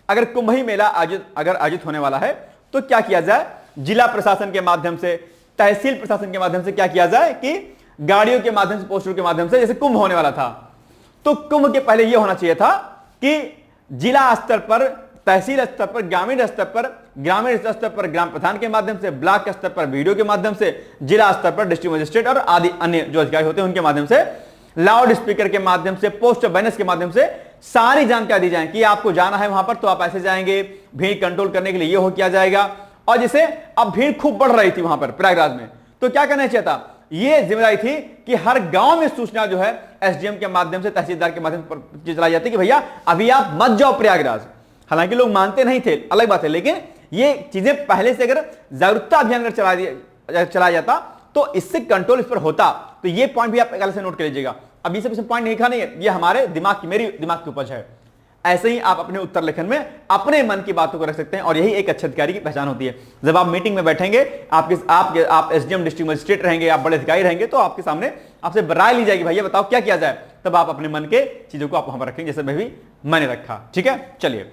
अगर कुंभ ही मेला आयोजित होने वाला है तो क्या किया जाए, जिला प्रशासन के माध्यम से, तहसील प्रशासन के माध्यम से क्या किया जाए कि गाड़ियों के माध्यम से, पोस्टरों के माध्यम से, जैसे कुंभ होने वाला था तो कुंभ के पहले यह होना चाहिए था कि जिला स्तर पर, तहसील स्तर पर, ग्रामीण स्तर पर ग्राम प्रधान के माध्यम से, ब्लॉक स्तर पर वीडियो के माध्यम से, जिला स्तर पर डिस्ट्रिक्ट मजिस्ट्रेट और आदि अन्य जो अधिकारी होते हैं उनके माध्यम से, लाउड स्पीकर के माध्यम से, पोस्टर बैनर्स के माध्यम से सारी जानकारी दी जाए कि आपको जाना है वहां पर तो आप ऐसे जाएंगे, भीड़ कंट्रोल करने के लिए यह हो किया जाएगा। और जैसे अब भीड़ खूब बढ़ रही थी वहां पर प्रयागराज में, तो क्या करना चाहिए था, यह जिम्मेदारी थी कि हर गांव में सूचना जो है एसडीएम के माध्यम से, तहसीलदार के माध्यम से चलाई जाती कि भैया अभी आप मत जाओ प्रयागराज। हालांकि लोग मानते नहीं थे, अलग बात है, लेकिन ये चीजें पहले से अगर जागरूकता अभियान अगर चलाया जाता तो इससे कंट्रोल इस पर होता। तो ये पॉइंट भी आप अलग से नोट कर लीजिएगा। अब ये सब पॉइंट लिखा नहीं है, ये हमारे दिमाग की, मेरी दिमाग की उपज है। ऐसे ही आप अपने उत्तर लेखन में अपने मन की बातों को रख सकते हैं और यही एक अच्छे अधिकारी की पहचान होती है। जब आप मीटिंग में बैठेंगे, आप एसडीएम, डिस्ट्रिक्ट मजिस्ट्रेट रहेंगे, आप बड़े अधिकारी रहेंगे, तो आपके सामने आपसे राय ली जाएगी, भैया बताओ क्या किया जाए। तब आप अपने मन के चीजों को आप वहां पर रखेंगे, जैसे मैंने रखा। ठीक है, चलिए,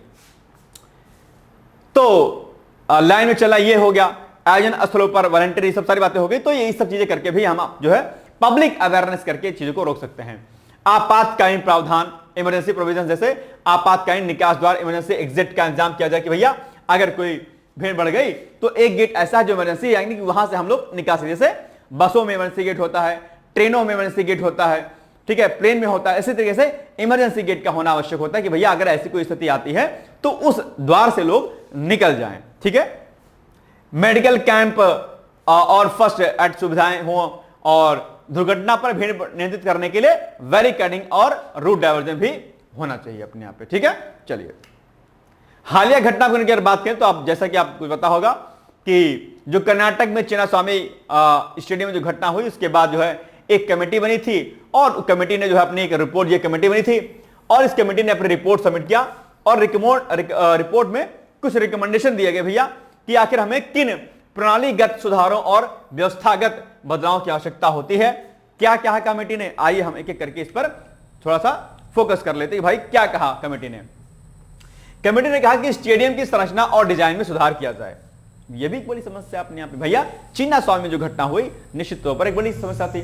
तो लाइन में चला, ये हो गया। आयोजन स्थलों पर वॉलंटियर, सब सारी बातें हो गई। तो ये सब चीजें करके भी हम जो है पब्लिक अवेयरनेस करके चीजों को रोक सकते हैं। आपातकालीन प्रावधान, इमरजेंसी प्रोविजन, जैसे आपातकालीन निकास द्वार, इमरजेंसी एग्जिट का इंतजाम किया जाए कि भैया अगर कोई भीड़ बढ़ गई तो एक गेट ऐसा है जो इमरजेंसी, यानी कि वहां से हम लोग निकासी, जैसे बसों में इमरजेंसी गेट होता है, ट्रेनों में इमरजेंसी गेट होता है, ठीक है, प्लेन में होता है। इसी तरीके से इमरजेंसी गेट का होना आवश्यक होता है कि भैया अगर ऐसी कोई स्थिति आती है तो उस द्वार से लोग निकल जाएं। ठीक है, मेडिकल कैंप और फर्स्ट एड सुविधाएं हो और दुर्घटना पर भीड़ नियंत्रित करने के लिए बैरिकेडिंग और रूट डायवर्जन भी होना चाहिए अपने आप पे। ठीक है, चलिए, हालिया घटना की अगर बात करें तो आप, जैसा कि आपको पता होगा कि जो कर्नाटक में चिन्नास्वामी स्टेडियम में जो घटना हुई, उसके बाद जो है एक कमेटी बनी थी और कमेटी ने जो है अपनी एक रिपोर्ट, ये कमेटी बनी थी और इस कमेटी ने अपनी रिपोर्ट सबमिट किया और रिपोर्ट में कुछ रिकमेंडेशन दिए गए भैया कि आखिर हमें किन प्रणालीगत सुधारों और व्यवस्थागत बदलाव की आवश्यकता होती है। क्या कहा कमेटी ने, आइए हम एक एक करके इस पर थोड़ा सा फोकस कर लेते हैं। भाई क्या कहा कमेटी ने? कमेटी ने कहा कि स्टेडियम की संरचना और डिजाइन में सुधार किया जाए। यह भी एक बड़ी समस्या अपने आप में भैया, चिन्नास्वामी में जो घटना हुई निश्चित तौर पर एक बड़ी समस्या थी।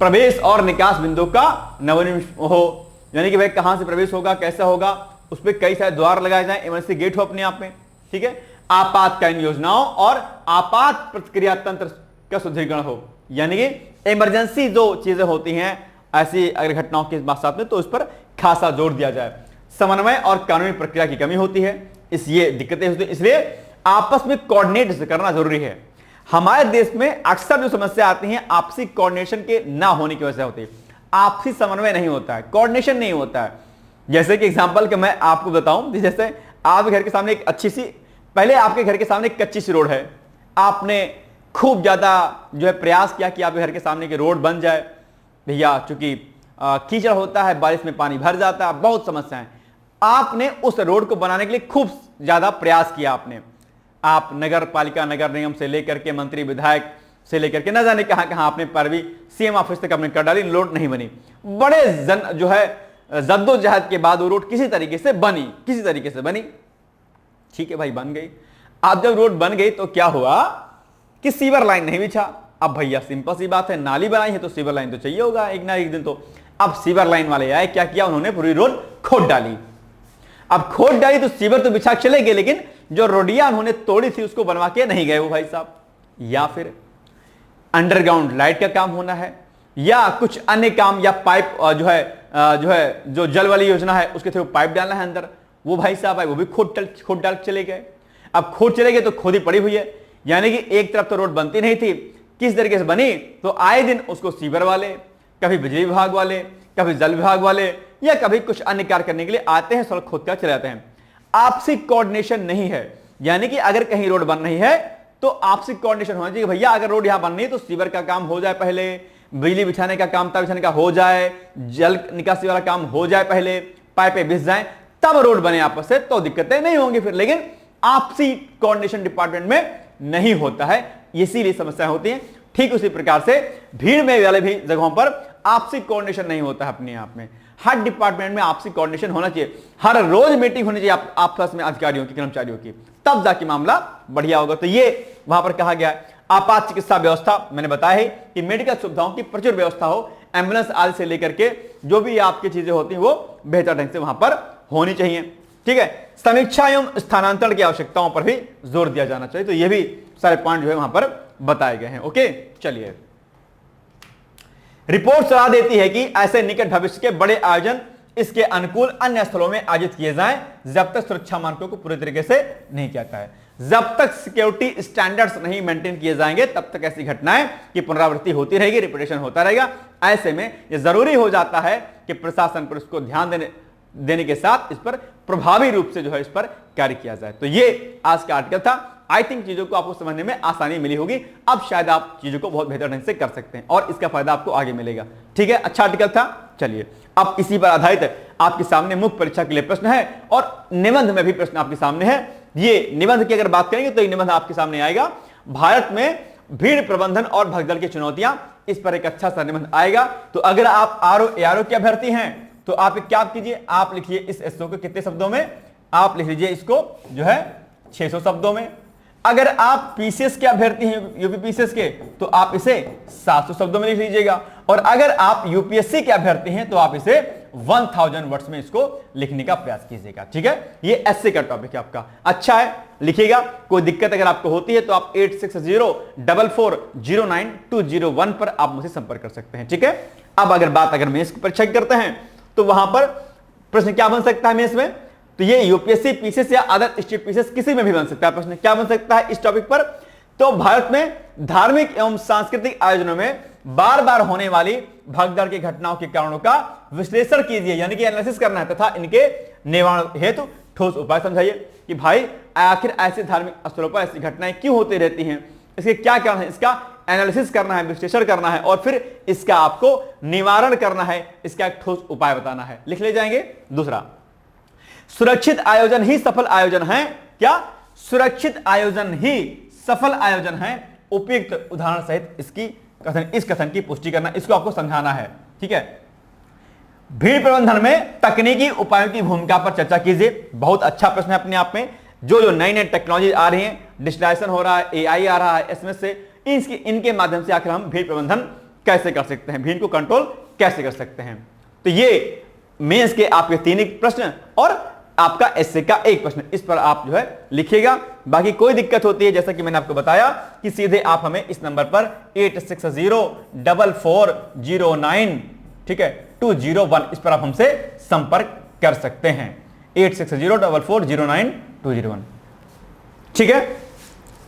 प्रवेश और निकास बिंदु का नवीनीकरण हो, यानी कि भाई कहां से प्रवेश होगा, कैसा होगा, उस पर कई सारे द्वार लगाए जाए, इमरजेंसी गेट हो अपने आप में। ठीक है, आपातकालीन योजनाओं और आपात प्रतिक्रिया तंत्र का सुदृढ़ीकरण हो, यानी कि इमरजेंसी जो चीजें होती हैं ऐसी अगर घटनाओं के साथ में, तो उस पर खासा जोर दिया जाए। समन्वय और कानूनी प्रक्रिया की कमी होती है, ये दिक्कतें होती हैं, इसलिए आपस में कोऑर्डिनेट करना जरूरी है। हमारे देश में अक्सर जो समस्या आती है आपसी कोऑर्डिनेशन के ना होने की वजह से होती है। आपसी समन्वय नहीं होता है, कोऑर्डिनेशन नहीं होता है। जैसे कि एग्जांपल के मैं आपको बताऊं, जैसे आपके घर के सामने एक अच्छी सी, पहले आपके घर के सामने एक कच्ची सी रोड है, आपने खूब ज्यादा जो है प्रयास किया कि आपके घर के सामने की रोड बन जाए भैया, चूंकि कीचड़ होता है, बारिश में पानी भर जाता है, बहुत समस्याएं। आपने उस रोड को बनाने के लिए खूब ज्यादा प्रयास किया। आप नगर पालिका, नगर निगम से लेकर के मंत्री विधायक से लेकर के न जाने कहां कहां आपने पैरवी, सीएम ऑफिस तक आपने कर डाली, रोड नहीं बनी। बड़े जो है जद्दोजहद के बाद वो रोड किसी तरीके से बनी। ठीक है भाई, बन गई। अब जब रोड बन गई तो क्या हुआ कि सीवर लाइन नहीं बिछा। अब भैया सिंपल सी बात है, नाली बनाई है तो सीवर लाइन तो चाहिए होगा एक ना एक दिन तो। अब सीवर लाइन वाले आए, क्या किया उन्होंने, पूरी रोड खोद डाली। अब खोद डाली तो सीवर तो बिछा चले गए, लेकिन जो रोडिया उन्होंने तोड़ी थी उसको बनवा के नहीं गए वो भाई साहब। या फिर अंडरग्राउंड लाइट का काम होना है, या कुछ अन्य काम, या पाइप जो जल वाली योजना है उसके थ्रू पाइप डालना है अंदर, वो भाई साहब आए वो भी खोद डाल चले गए। अब खोद चले गए तो खोदी पड़ी हुई है, यानी कि एक तरफ तो रोड बनती नहीं थी, किस तरीके से बनी, तो आए दिन उसको सीवर वाले, कभी बिजली विभाग वाले, कभी जल विभाग वाले, या कभी कुछ अन्य कार्य करने के लिए आते हैं, सड़क खोद कर चले जाते हैं। आपसी कोऑर्डिनेशन नहीं है, यानी कि अगर कहीं रोड बन रही है तो आपसी कोऑर्डिनेशन होना चाहिए। भैया अगर रोड यहां बन रही है तो सीवर का काम हो जाए पहले, बिजली बिछाने का काम तार बिछाने का हो जाए, जल निकासी वाला काम हो जाए पहले, पाइपें बिछ जाएं, तब रोड बने आपस से, तो दिक्कतें नहीं होंगी फिर। लेकिन आपसी कोऑर्डिनेशन डिपार्टमेंट में नहीं होता है, इसीलिए समस्याएं होती हैं। ठीक उसी प्रकार से भीड़ में वाले भी जगहों पर आपसी कोऑर्डिनेशन नहीं होता है अपने आप में। हर डिपार्टमेंट में आपसी कोऑर्डिनेशन होना चाहिए, हर रोज मीटिंग होनी चाहिए आपस में अधिकारियों की, कर्मचारियों की, तब जाके मामला बढ़िया होगा। तो ये वहां पर कहा गया है। आपात चिकित्सा व्यवस्था मैंने बताया है कि मेडिकल सुविधाओं की प्रचुर व्यवस्था हो, एम्बुलेंस आदि से लेकर के जो भी आपकी चीजें होती हैं वो बेहतर ढंग से वहां पर होनी चाहिए। ठीक है, समीक्षा एवं स्थानांतरण की आवश्यकताओं पर भी जोर दिया जाना चाहिए। तो ये भी सारे पॉइंट जो है वहां पर बताए गए हैं। ओके, चलिए। रिपोर्ट सलाह देती है कि ऐसे निकट भविष्य के बड़े आयोजन इसके अनुकूल अन्य स्थलों में आयोजित किए जाएं जब तक सुरक्षा मानकों को पूरी तरीके से नहीं किया जाता है। जब तक सिक्योरिटी स्टैंडर्ड्स नहीं मेंटेन किए जाएंगे तब तक ऐसी घटनाएं की पुनरावृत्ति होती रहेगी, रिपीटेशन होता रहेगा। ऐसे में यह जरूरी हो जाता है कि प्रशासन पर इसको ध्यान देने के साथ इस पर प्रभावी रूप से जो है इस पर कार्य किया जाए। तो ये आज का आर्टिकल था। आई थिंक चीजों को आपको समझने में आसानी मिली होगी। अब शायद आप चीजों को बहुत बेहतर ढंग से कर सकते हैं और इसका फायदा आपको आगे मिलेगा। ठीक है, अच्छा आर्टिकल था। चलिए, अब इसी पर आधारित आपके सामने मुख्य परीक्षा के लिए प्रश्न है और निबंध में भी प्रश्न आपके सामने है। ये निबंध की अगर बात करेंगे तो ये निबंध आपके सामने आएगा, भारत में भीड़ प्रबंधन और भगदड़ की चुनौतियां, इस पर एक अच्छा सा निबंध आएगा। तो अगर आप आरओ के अभ्यर्थी हैं तो आप क्या कीजिए, आप लिखिए इस एसओ को कितने शब्दों में, आप लिख लीजिए इसको जो है 600 शब्दों में। अगर आप पीसीएस के अभ्यर्थी हैं, यूपी पीसीएस के, तो आप इसे 700 शब्दों में लिख लीजिएगा। और अगर आप यूपीएससी के अभ्यर्थी हैं तो आप इसे 1000 वर्ड्स में इसको लिखने का प्रयास कीजिएगा। ठीक है, ये एसए का टॉपिक है आपका। अच्छा है, लिखिएगा। कोई दिक्कत अगर आपको होती है तो आप 860444092201 पर आप मुझसे संपर्क कर सकते हैं। ठीक है, अब अगर मेंस की परीक्षा करते हैं तो वहां पर प्रश्न क्या बन सकता है मेंस में, तो ये यूपीएससी पीसीएस या अदर स्टेट पीसीएस किसी में भी बन सकता है। प्रश्न क्या बन सकता है इस टॉपिक पर, तो भारत में धार्मिक एवं सांस्कृतिक आयोजनों में बार बार होने वाली भगदड़ की घटनाओं के कारणों का विश्लेषण कीजिए, यानी कि एनालिसिस करना है तथा इनके निवारण हेतु ठोस उपाय समझाइए कि भाई आखिर ऐसे धार्मिक स्थलों पर ऐसी घटनाएं क्यों होती रहती हैं, इसके क्या कारण है, इसका एनालिसिस करना है, विश्लेषण करना है और फिर इसका आपको निवारण करना है, इसका एक ठोस उपाय बताना है। लिख ले जाएंगे। दूसरा, सुरक्षित आयोजन ही सफल आयोजन है। क्या? सुरक्षित आयोजन ही सफल आयोजन है। उपयुक्त उदाहरण सहित इस कथन की पुष्टि करना, इसको आपको समझाना है। ठीक है, भीड़ प्रबंधन में तकनीकी उपायों की भूमिका पर चर्चा कीजिए। बहुत अच्छा प्रश्न है अपने आप में। जो नई नई टेक्नोलॉजी आ रही है, डिजिटलाइजेशन हो रहा है, एआई आ रहा है, एसएमएस से, इनके माध्यम से आखिर हम भीड़ प्रबंधन कैसे कर सकते हैं, भीड़ को कंट्रोल कैसे कर सकते हैं। तो ये मेंस के आपके 3 प्रश्न और आपका एसए का 1 प्रश्न, इस पर आप जो है लिखिएगा। बाकी कोई दिक्कत होती है, जैसा कि मैंने आपको बताया कि सीधे आप हमें इस नंबर पर 86044409, ठीक है, 201, इस पर आप हमसे संपर्क कर सकते हैं। 860444092201। ठीक है,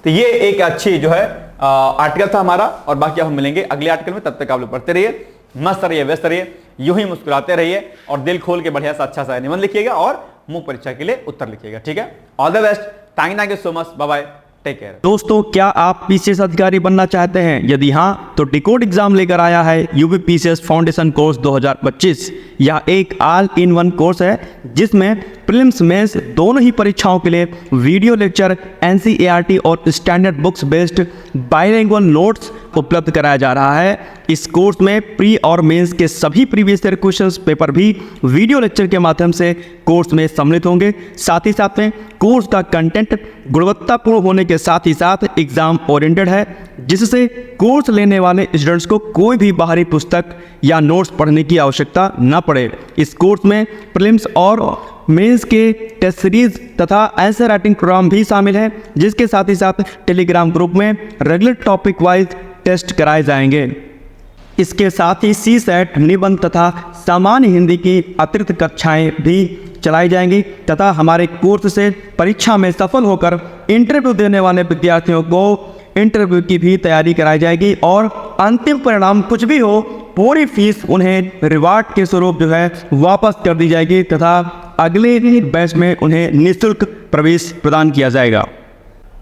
तो ये एक अच्छी जो है आर्टिकल था हमारा। और बाकी हम मिलेंगे अगले आर्टिकल में। तब तक आप लोग पढ़ते रहिए, मस्त रहिए, व्यस्त रहिए, यूं ही मुस्कुराते रहिए और दिल खोल के बढ़िया सा अच्छा सा निबंध लिखिएगा और मुंह परीक्षा के लिए उत्तर लिखिएगा। ठीक है, all the best, thank you so much, bye bye, take care. दोस्तों, क्या आप पीसीएस अधिकारी बनना चाहते हैं? यदि हाँ, तो टिकोड एग्जाम लेकर आया है यूपी पीसीएस फाउंडेशन कोर्स 2025। यह एक ऑल इन वन कोर्स है जिसमें प्रीलिम्स मेंस दोनों ही परीक्षाओं के लिए वीडियो लेक्चर, NCERT और standard books based bilingual notes उपलब्ध कराया जा रहा है। इस कोर्स में प्री और मेंस के सभी प्रीवियस ईयर क्वेश्चंस पेपर भी वीडियो लेक्चर के माध्यम से कोर्स में सम्मिलित होंगे। साथ ही साथ में कोर्स का कंटेंट गुणवत्तापूर्ण होने के साथ ही साथ एग्जाम ओरिएंटेड है, जिससे कोर्स लेने वाले स्टूडेंट्स को कोई भी बाहरी पुस्तक या नोट्स पढ़ने की आवश्यकता न पड़े। इस कोर्स में प्रीलिम्स और मेंस के टेस्ट सीरीज तथा आंसर राइटिंग प्रोग्राम भी शामिल है, जिसके साथ ही साथ टेलीग्राम ग्रुप में रेगुलर टॉपिक वाइज टेस्ट कराए जाएंगे। इसके साथ ही CSAT, निबंध तथा सामान्य हिंदी की अतिरिक्त कक्षाएं भी चलाई जाएंगी तथा हमारे कोर्स से परीक्षा में सफल होकर इंटरव्यू देने वाले विद्यार्थियों को इंटरव्यू की भी तैयारी कराई जाएगी और अंतिम परिणाम कुछ भी हो, पूरी फीस उन्हें रिवार्ड के स्वरूप जो है वापस कर दी जाएगी तथा अगले बैच में उन्हें निःशुल्क प्रवेश प्रदान किया जाएगा।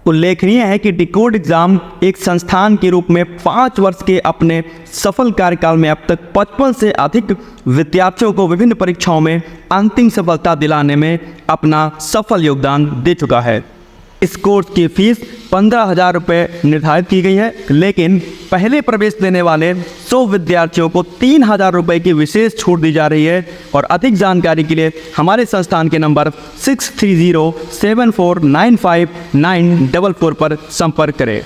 उल्लेखनीय है कि डिकोड एग्जाम एक संस्थान के रूप में 5 वर्ष के अपने सफल कार्यकाल में अब तक 55 से अधिक विद्यार्थियों को विभिन्न परीक्षाओं में अंतिम सफलता दिलाने में अपना सफल योगदान दे चुका है। इस कोर्स की फीस 15,000 रुपये निर्धारित की गई है, लेकिन पहले प्रवेश देने वाले 100 विद्यार्थियों को 3,000 रुपये की विशेष छूट दी जा रही है। और अधिक जानकारी के लिए हमारे संस्थान के नंबर 6307495944 पर संपर्क करें।